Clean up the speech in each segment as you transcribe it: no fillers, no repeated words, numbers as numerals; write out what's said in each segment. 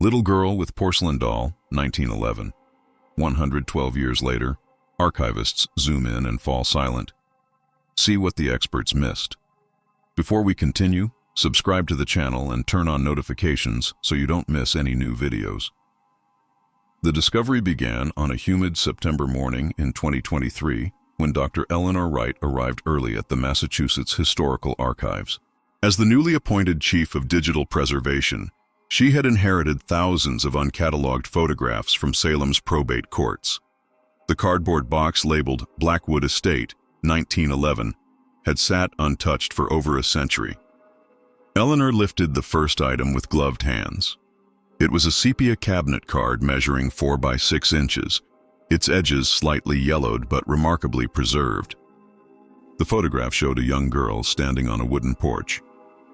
Little girl with porcelain doll, 1911. 112 years later, archivists zoom in and fall silent. See what the experts missed. Before we continue, subscribe to the channel and turn on notifications so you don't miss any new videos. The discovery began on a humid September morning in 2023 when Dr. Eleanor Wright arrived early at the Massachusetts Historical Archives. As the newly appointed Chief of Digital Preservation, she had inherited thousands of uncatalogued photographs from Salem's probate courts. The cardboard box labeled Blackwood Estate, 1911, had sat untouched for over a century. Eleanor lifted the first item with gloved hands. It was a sepia cabinet card measuring 4 by 6 inches, its edges slightly yellowed but remarkably preserved. The photograph showed a young girl standing on a wooden porch,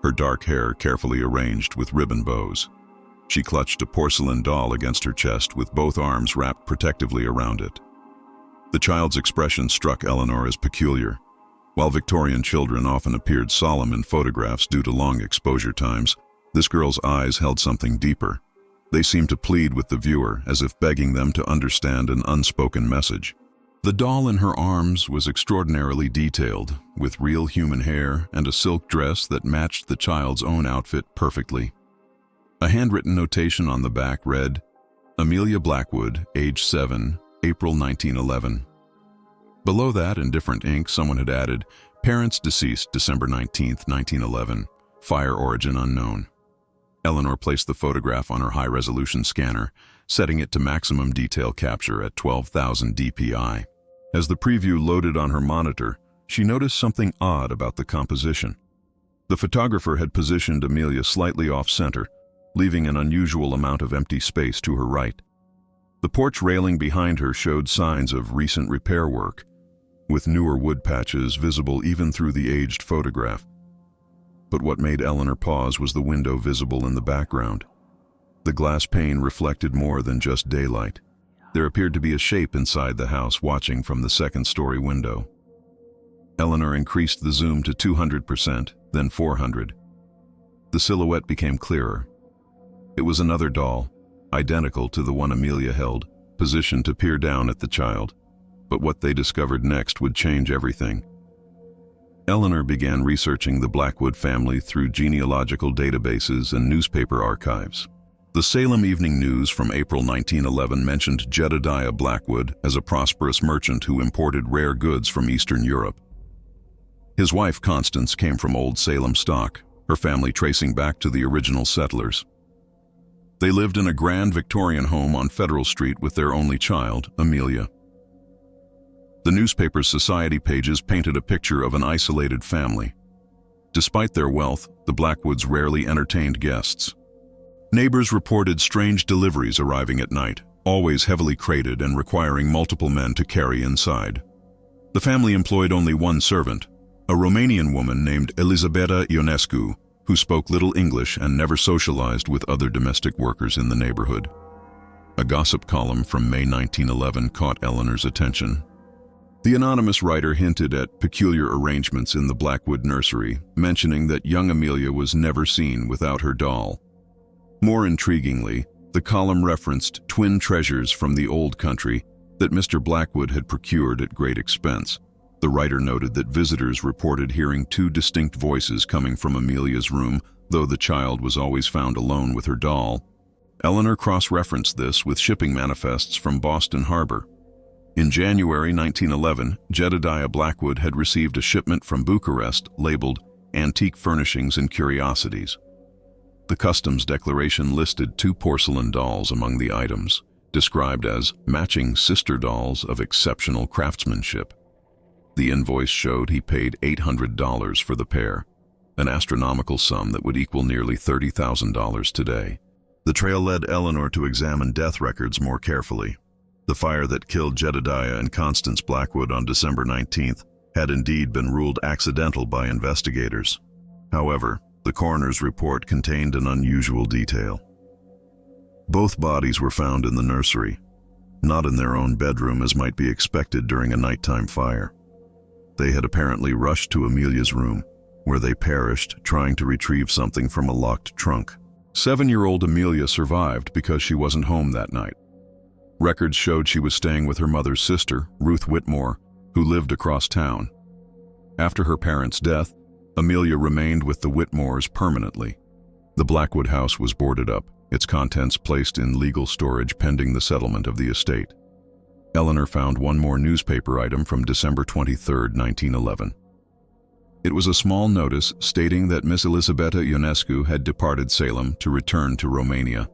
her dark hair carefully arranged with ribbon bows. She clutched a porcelain doll against her chest with both arms wrapped protectively around it. The child's expression struck Eleanor as peculiar. While Victorian children often appeared solemn in photographs due to long exposure times, this girl's eyes held something deeper. They seemed to plead with the viewer, as if begging them to understand an unspoken message. The doll in her arms was extraordinarily detailed, with real human hair and a silk dress that matched the child's own outfit perfectly. A handwritten notation on the back read, "Amelia Blackwood, age 7, April 1911. Below that, in different ink, someone had added, "Parents deceased December 19, 1911. Fire origin unknown." Eleanor placed the photograph on her high-resolution scanner, setting it to maximum detail capture at 12,000 dpi. As the preview loaded on her monitor, she noticed something odd about the composition. The photographer had positioned Amelia slightly off-center, leaving an unusual amount of empty space to her right. The porch railing behind her showed signs of recent repair work, with newer wood patches visible even through the aged photograph. But what made Eleanor pause was the window visible in the background. The glass pane reflected more than just daylight. There appeared to be a shape inside the house watching from the second-story window. Eleanor increased the zoom to 200%, then 400. The silhouette became clearer. It was another doll, identical to the one Amelia held, positioned to peer down at the child. But what they discovered next would change everything. Eleanor began researching the Blackwood family through genealogical databases and newspaper archives. The Salem Evening News from April 1911 mentioned Jedediah Blackwood as a prosperous merchant who imported rare goods from Eastern Europe. His wife, Constance, came from Old Salem stock, her family tracing back to the original settlers. They lived in a grand Victorian home on Federal Street with their only child, Amelia. The newspaper's society pages painted a picture of an isolated family. Despite their wealth, the Blackwoods rarely entertained guests. Neighbors reported strange deliveries arriving at night, always heavily crated and requiring multiple men to carry inside. The family employed only one servant, a Romanian woman named Elisabeta Ionescu, who spoke little English and never socialized with other domestic workers in the neighborhood. A gossip column from May 1911 caught Eleanor's attention. The anonymous writer hinted at peculiar arrangements in the Blackwood nursery, mentioning that young Amelia was never seen without her doll. More intriguingly, the column referenced twin treasures from the old country that Mr. Blackwood had procured at great expense. The writer noted that visitors reported hearing 2 distinct voices coming from Amelia's room, though the child was always found alone with her doll. Eleanor cross-referenced this with shipping manifests from Boston Harbor. In January 1911, Jedediah Blackwood had received a shipment from Bucharest labeled Antique Furnishings and Curiosities. The customs declaration listed 2 porcelain dolls among the items, described as matching sister dolls of exceptional craftsmanship. The invoice showed he paid $800 for the pair, an astronomical sum that would equal nearly $30,000 today. The trail led Eleanor to examine death records more carefully. The fire that killed Jedediah and Constance Blackwood on December 19th had indeed been ruled accidental by investigators. However, the coroner's report contained an unusual detail. Both bodies were found in the nursery, not in their own bedroom as might be expected during a nighttime fire. They had apparently rushed to Amelia's room, where they perished trying to retrieve something from a locked trunk. 7-year-old Amelia survived because she wasn't home that night. Records showed she was staying with her mother's sister, Ruth Whitmore, who lived across town. After her parents' death, Amelia remained with the Whitmores permanently. The Blackwood house was boarded up, its contents placed in legal storage pending the settlement of the estate. Eleanor found one more newspaper item from December 23, 1911. It was a small notice stating that Miss Elisabeta Ionescu had departed Salem to return to Romania.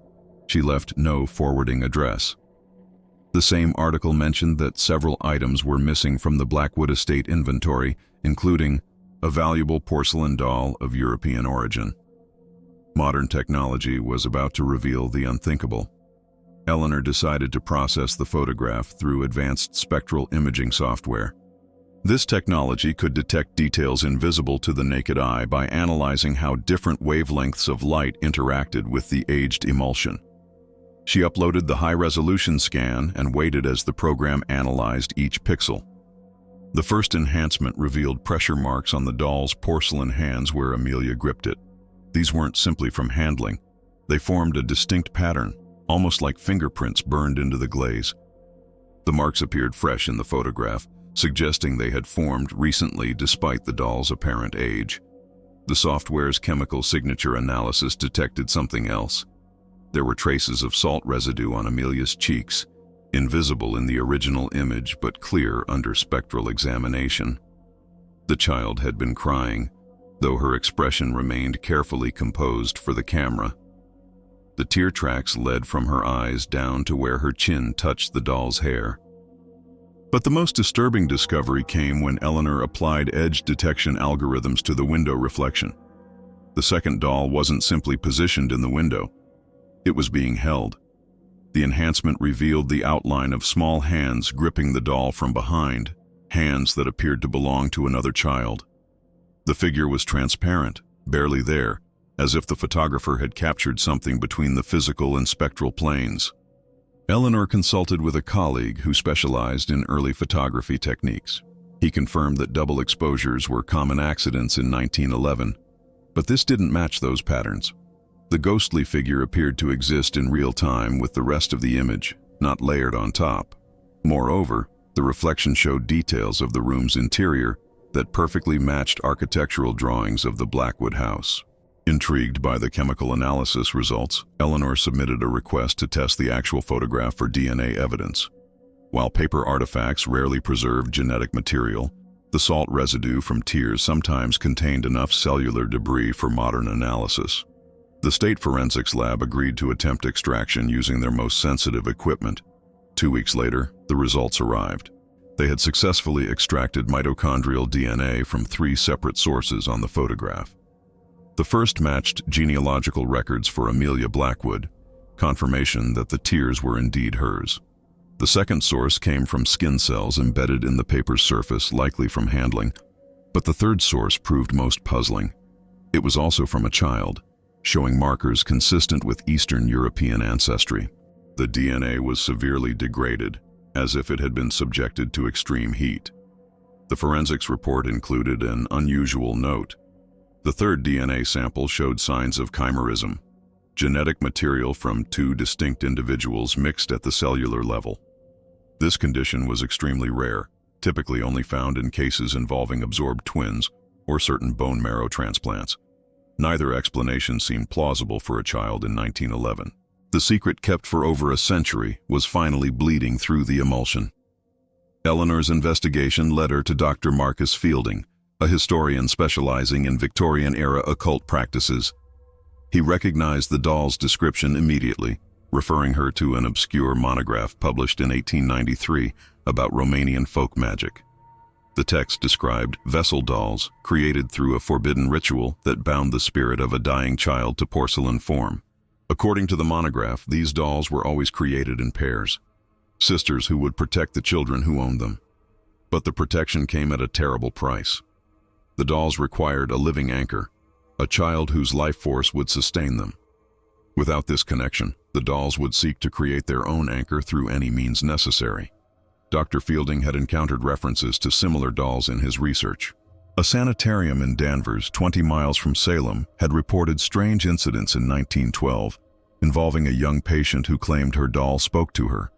She left no forwarding address. The same article mentioned that several items were missing from the Blackwood estate inventory, including a valuable porcelain doll of European origin. Modern technology was about to reveal the unthinkable. Eleanor decided to process the photograph through advanced spectral imaging software. This technology could detect details invisible to the naked eye by analyzing how different wavelengths of light interacted with the aged emulsion. She uploaded the high-resolution scan and waited as the program analyzed each pixel. The first enhancement revealed pressure marks on the doll's porcelain hands where Amelia gripped it. These weren't simply from handling. They formed a distinct pattern, almost like fingerprints burned into the glaze. The marks appeared fresh in the photograph, suggesting they had formed recently despite the doll's apparent age. The software's chemical signature analysis detected something else. There were traces of salt residue on Amelia's cheeks, invisible in the original image but clear under spectral examination. The child had been crying, though her expression remained carefully composed for the camera. The tear tracks led from her eyes down to where her chin touched the doll's hair. But the most disturbing discovery came when Eleanor applied edge detection algorithms to the window reflection. The second doll wasn't simply positioned in the window. It was being held. The enhancement revealed the outline of small hands gripping the doll from behind, hands that appeared to belong to another child. The figure was transparent, barely there, as if the photographer had captured something between the physical and spectral planes. Eleanor consulted with a colleague who specialized in early photography techniques. He confirmed that double exposures were common accidents in 1911, but this didn't match those patterns. The ghostly figure appeared to exist in real time with the rest of the image, not layered on top. Moreover, the reflection showed details of the room's interior that perfectly matched architectural drawings of the Blackwood house. Intrigued by the chemical analysis results, Eleanor submitted a request to test the actual photograph for DNA evidence. While paper artifacts rarely preserved genetic material, the salt residue from tears sometimes contained enough cellular debris for modern analysis. The state forensics lab agreed to attempt extraction using their most sensitive equipment. 2 weeks later, the results arrived. They had successfully extracted mitochondrial DNA from 3 separate sources on the photograph. The first matched genealogical records for Amelia Blackwood, confirmation that the tears were indeed hers. The second source came from skin cells embedded in the paper's surface, likely from handling. But the third source proved most puzzling. It was also from a child, showing markers consistent with Eastern European ancestry. The DNA was severely degraded, as if it had been subjected to extreme heat. The forensics report included an unusual note. The third DNA sample showed signs of chimerism, genetic material from 2 distinct individuals mixed at the cellular level. This condition was extremely rare, typically only found in cases involving absorbed twins or certain bone marrow transplants. Neither explanation seemed plausible for a child in 1911. The secret kept for over a century was finally bleeding through the emulsion. Eleanor's investigation led her to Dr. Marcus Fielding, a historian specializing in Victorian-era occult practices. He recognized the doll's description immediately, referring her to an obscure monograph published in 1893 about Romanian folk magic. The text described vessel dolls created through a forbidden ritual that bound the spirit of a dying child to porcelain form. According to the monograph, these dolls were always created in pairs, sisters who would protect the children who owned them. But the protection came at a terrible price. The dolls required a living anchor, a child whose life force would sustain them. Without this connection, the dolls would seek to create their own anchor through any means necessary. Dr. Fielding had encountered references to similar dolls in his research. A sanitarium in Danvers, 20 miles from Salem, had reported strange incidents in 1912 involving a young patient who claimed her doll spoke to her.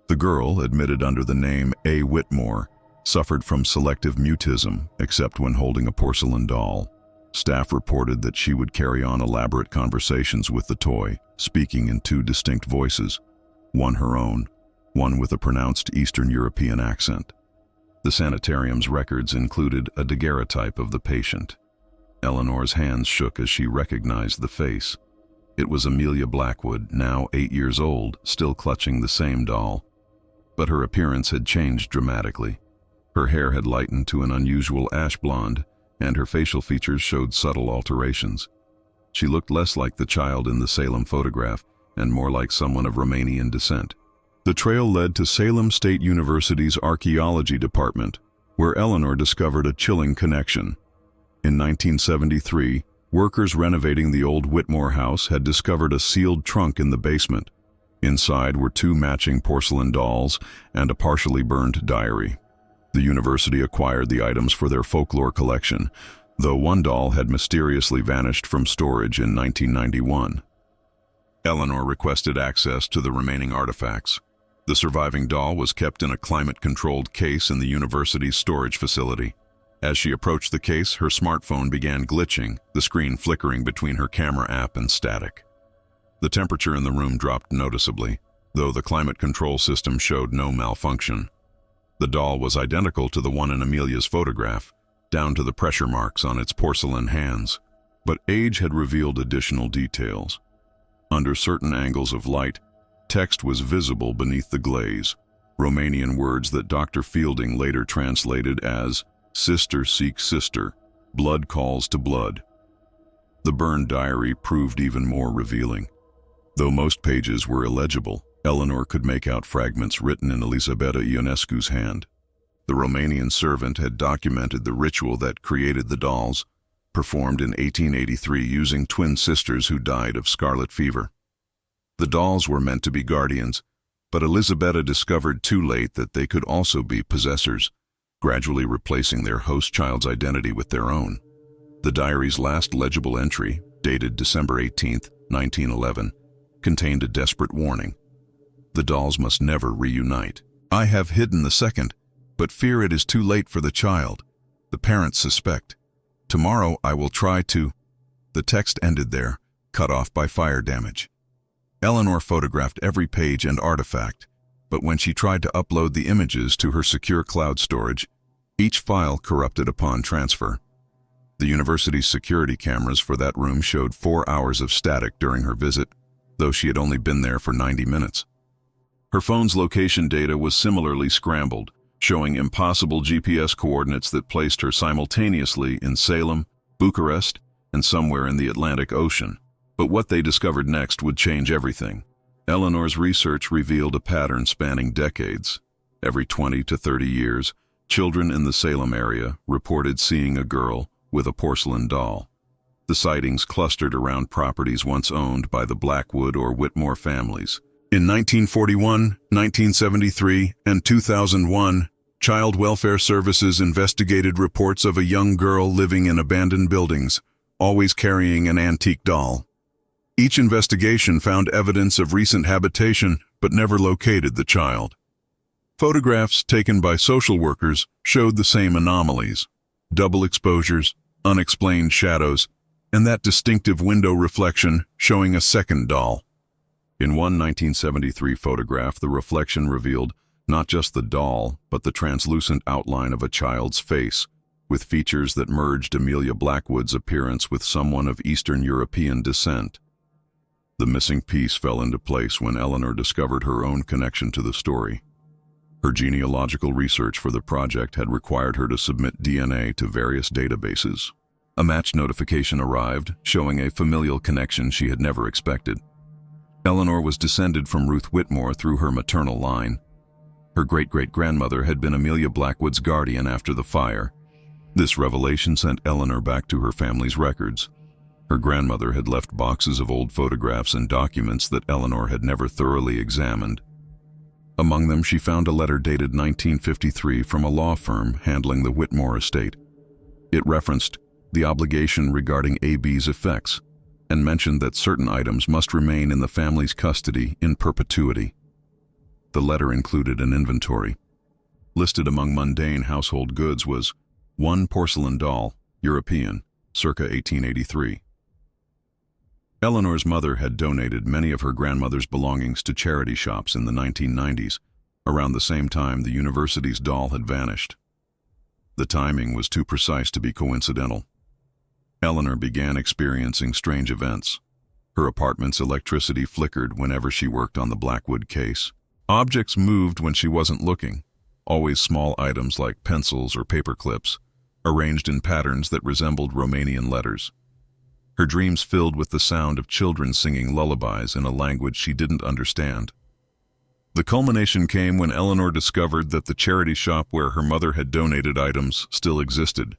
The girl, admitted under the name A. Whitmore, suffered from selective mutism except when holding a porcelain doll. Staff reported that she would carry on elaborate conversations with the toy, speaking in two distinct voices, one her own, one with a pronounced Eastern European accent. The sanitarium's records included a daguerreotype of the patient. Eleanor's hands shook as she recognized the face. It was Amelia Blackwood, now 8 years old, still clutching the same doll. But her appearance had changed dramatically. Her hair had lightened to an unusual ash blonde, and her facial features showed subtle alterations. She looked less like the child in the Salem photograph and more like someone of Romanian descent. The trail led to Salem State University's archaeology department, where Eleanor discovered a chilling connection. In 1973, workers renovating the old Whitmore house had discovered a sealed trunk in the basement. Inside were 2 matching porcelain dolls and a partially burned diary. The university acquired the items for their folklore collection, though one doll had mysteriously vanished from storage in 1991. Eleanor requested access to the remaining artifacts. The surviving doll was kept in a climate-controlled case in the university's storage facility. As she approached the case, her smartphone began glitching, the screen flickering between her camera app and static. The temperature in the room dropped noticeably, though the climate control system showed no malfunction. The doll was identical to the one in Amelia's photograph, down to the pressure marks on its porcelain hands. But age had revealed additional details. Under certain angles of light, text was visible beneath the glaze, Romanian words that Dr. Fielding later translated as "Sister seeks sister, blood calls to blood." The burned diary proved even more revealing. Though most pages were illegible, Eleanor could make out fragments written in Elisabeta Ionescu's hand. The Romanian servant had documented the ritual that created the dolls, performed in 1883 using twin sisters who died of scarlet fever. The dolls were meant to be guardians, but Elisabeta discovered too late that they could also be possessors, gradually replacing their host child's identity with their own. The diary's last legible entry, dated December 18, 1911, contained a desperate warning. The dolls must never reunite. "I have hidden the second, but fear it is too late for the child. The parents suspect. Tomorrow I will try to..." The text ended there, cut off by fire damage. Eleanor photographed every page and artifact, but when she tried to upload the images to her secure cloud storage, each file corrupted upon transfer. The university's security cameras for that room showed 4 hours of static during her visit, though she had only been there for 90 minutes. Her phone's location data was similarly scrambled, showing impossible GPS coordinates that placed her simultaneously in Salem, Bucharest, and somewhere in the Atlantic Ocean. But what they discovered next would change everything. Eleanor's research revealed a pattern spanning decades. Every 20 to 30 years, children in the Salem area reported seeing a girl with a porcelain doll. The sightings clustered around properties once owned by the Blackwood or Whitmore families. In 1941, 1973, and 2001, Child Welfare Services investigated reports of a young girl living in abandoned buildings, always carrying an antique doll. Each investigation found evidence of recent habitation, but never located the child. Photographs taken by social workers showed the same anomalies: double exposures, unexplained shadows, and that distinctive window reflection showing a second doll. In one 1973 photograph, the reflection revealed not just the doll, but the translucent outline of a child's face, with features that merged Amelia Blackwood's appearance with someone of Eastern European descent. The missing piece fell into place when Eleanor discovered her own connection to the story. Her genealogical research for the project had required her to submit DNA to various databases. A match notification arrived, showing a familial connection she had never expected. Eleanor was descended from Ruth Whitmore through her maternal line. Her great-great-grandmother had been Amelia Blackwood's guardian after the fire. This revelation sent Eleanor back to her family's records. Her grandmother had left boxes of old photographs and documents that Eleanor had never thoroughly examined. Among them, she found a letter dated 1953 from a law firm handling the Whitmore estate. It referenced the obligation regarding AB's effects and mentioned that certain items must remain in the family's custody in perpetuity. The letter included an inventory. Listed among mundane household goods was one porcelain doll, European, circa 1883. Eleanor's mother had donated many of her grandmother's belongings to charity shops in the 1990s. Around the same time, the university's doll had vanished. The timing was too precise to be coincidental. Eleanor began experiencing strange events. Her apartment's electricity flickered whenever she worked on the Blackwood case. Objects moved when she wasn't looking, always small items like pencils or paper clips, arranged in patterns that resembled Romanian letters. Her dreams filled with the sound of children singing lullabies in a language she didn't understand. The culmination came when Eleanor discovered that the charity shop where her mother had donated items still existed.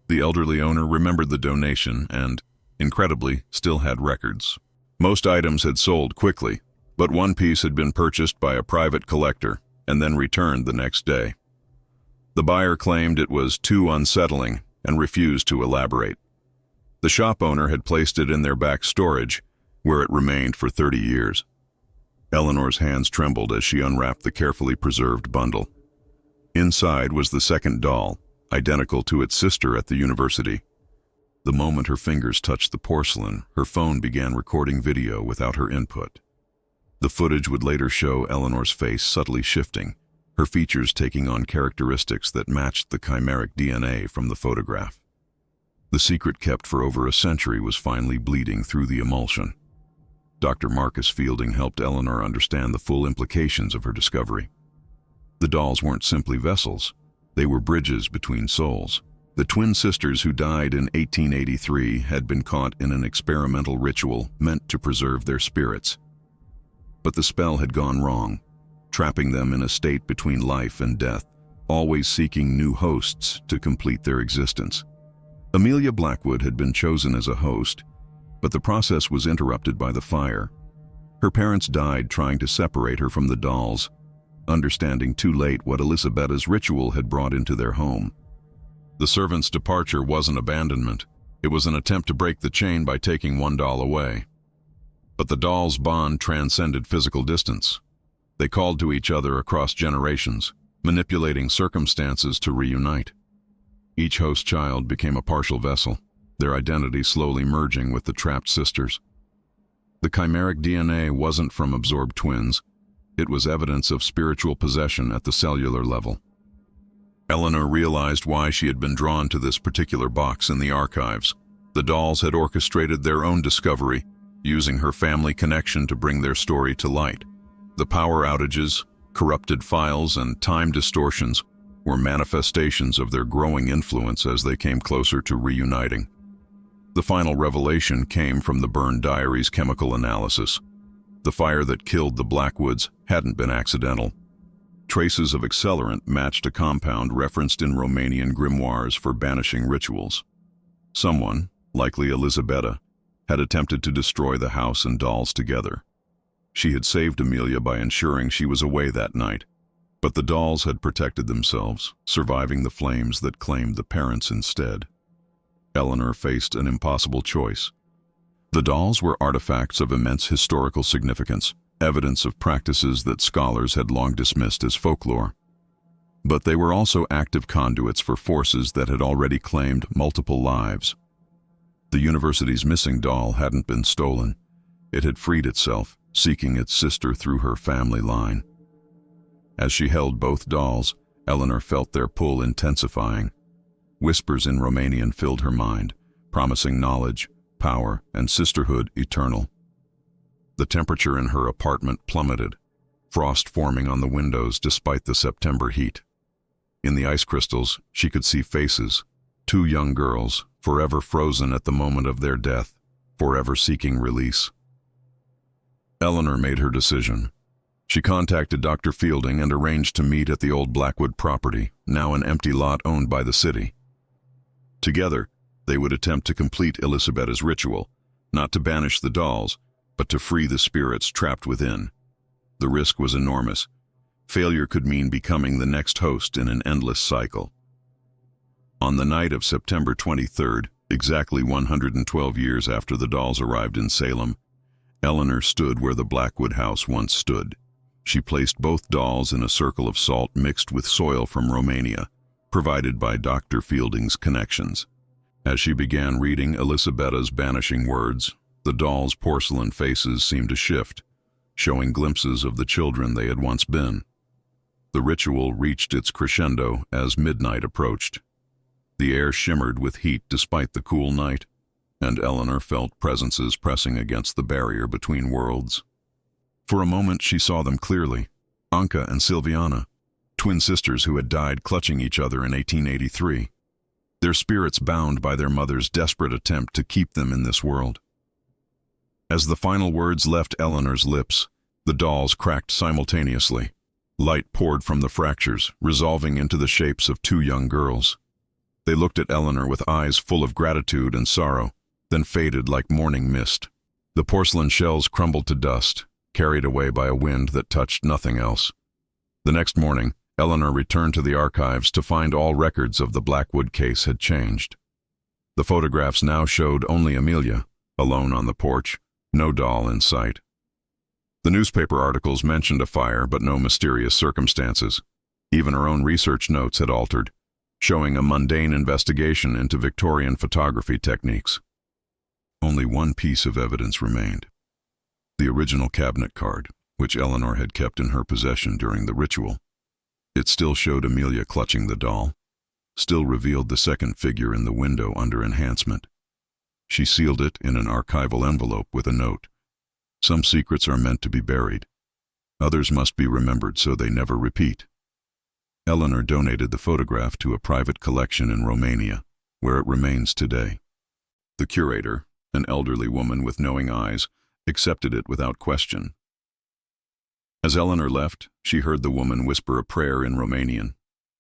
The elderly owner remembered the donation and, incredibly, still had records. Most items had sold quickly, but one piece had been purchased by a private collector and then returned the next day. The buyer claimed it was too unsettling and refused to elaborate. The shop owner had placed it in their back storage, where it remained for 30 years. Eleanor's hands trembled as she unwrapped the carefully preserved bundle. Inside was the second doll, identical to its sister at the university. The moment her fingers touched the porcelain, her phone began recording video without her input. The footage would later show Eleanor's face subtly shifting, her features taking on characteristics that matched the chimeric DNA from the photograph. The secret kept for over a century was finally bleeding through the emulsion. Dr. Marcus Fielding helped Eleanor understand the full implications of her discovery. The dolls weren't simply vessels. They were bridges between souls. The twin sisters who died in 1883 had been caught in an experimental ritual meant to preserve their spirits. But the spell had gone wrong, trapping them in a state between life and death, always seeking new hosts to complete their existence. Amelia Blackwood had been chosen as a host, but the process was interrupted by the fire. Her parents died trying to separate her from the dolls, understanding too late what Elisabetta's ritual had brought into their home. The servant's departure wasn't abandonment. It was an attempt to break the chain by taking one doll away. But the dolls' bond transcended physical distance. They called to each other across generations, manipulating circumstances to reunite. Each host child became a partial vessel, their identity slowly merging with the trapped sisters. The chimeric DNA wasn't from absorbed twins. It was evidence of spiritual possession at the cellular level. Eleanor realized why she had been drawn to this particular box in the archives. The dolls had orchestrated their own discovery, using her family connection to bring their story to light. The power outages, corrupted files, and time distortions were manifestations of their growing influence as they came closer to reuniting. The final revelation came from the burned diary's chemical analysis. The fire that killed the Blackwoods hadn't been accidental. Traces of accelerant matched a compound referenced in Romanian grimoires for banishing rituals. Someone, likely Elisabetta, had attempted to destroy the house and dolls together. She had saved Amelia by ensuring she was away that night, but the dolls had protected themselves, surviving the flames that claimed the parents instead. Eleanor faced an impossible choice. The dolls were artifacts of immense historical significance, evidence of practices that scholars had long dismissed as folklore. But they were also active conduits for forces that had already claimed multiple lives. The university's missing doll hadn't been stolen. It had freed itself, seeking its sister through her family line. As she held both dolls, Eleanor felt their pull intensifying. Whispers in Romanian filled her mind, promising knowledge, power, and sisterhood eternal. The temperature in her apartment plummeted, frost forming on the windows despite the September heat. In the ice crystals, she could see faces, two young girls, forever frozen at the moment of their death, forever seeking release. Eleanor made her decision. She contacted Dr. Fielding and arranged to meet at the old Blackwood property, now an empty lot owned by the city. Together, they would attempt to complete Elisabetta's ritual, not to banish the dolls, but to free the spirits trapped within. The risk was enormous. Failure could mean becoming the next host in an endless cycle. On the night of September 23rd, exactly 112 years after the dolls arrived in Salem, Eleanor stood where the Blackwood house once stood. She placed both dolls in a circle of salt mixed with soil from Romania, provided by Dr. Fielding's connections. As she began reading Elisabetta's banishing words, the dolls' porcelain faces seemed to shift, showing glimpses of the children they had once been. The ritual reached its crescendo as midnight approached. The air shimmered with heat despite the cool night, and Eleanor felt presences pressing against the barrier between worlds. For a moment she saw them clearly, Anka and Silviana, twin sisters who had died clutching each other in 1883, their spirits bound by their mother's desperate attempt to keep them in this world. As the final words left Eleanor's lips, the dolls cracked simultaneously. Light poured from the fractures, resolving into the shapes of two young girls. They looked at Eleanor with eyes full of gratitude and sorrow, then faded like morning mist. The porcelain shells crumbled to dust, carried away by a wind that touched nothing else. The next morning, Eleanor returned to the archives to find all records of the Blackwood case had changed. The photographs now showed only Amelia, alone on the porch, no doll in sight. The newspaper articles mentioned a fire but no mysterious circumstances. Even her own research notes had altered, showing a mundane investigation into Victorian photography techniques. Only one piece of evidence remained. The original cabinet card, which Eleanor had kept in her possession during the ritual. It still showed Amelia clutching the doll, still revealed the second figure in the window under enhancement. She sealed it in an archival envelope with a note. Some secrets are meant to be buried. Others must be remembered so they never repeat. Eleanor donated the photograph to a private collection in Romania, where it remains today. The curator, an elderly woman with knowing eyes, accepted it without question. As Eleanor left, she heard the woman whisper a prayer in Romanian,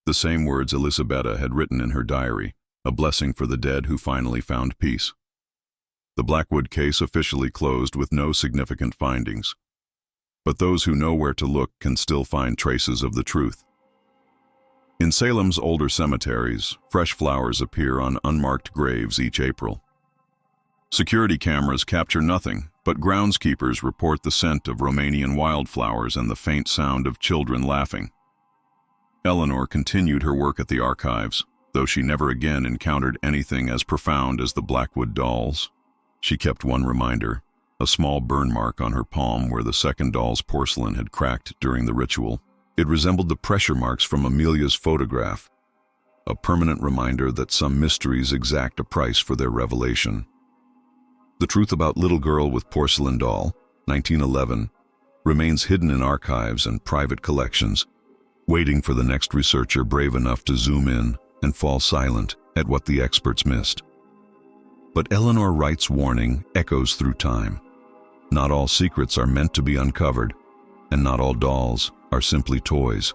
the same words Elisabetta had written in her diary, a blessing for the dead who finally found peace. The Blackwood case officially closed with no significant findings. But those who know where to look can still find traces of the truth. In Salem's older cemeteries, fresh flowers appear on unmarked graves each April. Security cameras capture nothing, but groundskeepers report the scent of Romanian wildflowers and the faint sound of children laughing. Eleanor continued her work at the archives, though she never again encountered anything as profound as the Blackwood dolls. She kept one reminder, a small burn mark on her palm where the second doll's porcelain had cracked during the ritual. It resembled the pressure marks from Amelia's photograph, a permanent reminder that some mysteries exact a price for their revelation. The truth about Little Girl with Porcelain Doll, 1911, remains hidden in archives and private collections, waiting for the next researcher brave enough to zoom in and fall silent at what the experts missed. But Eleanor Wright's warning echoes through time. Not all secrets are meant to be uncovered, and not all dolls are simply toys.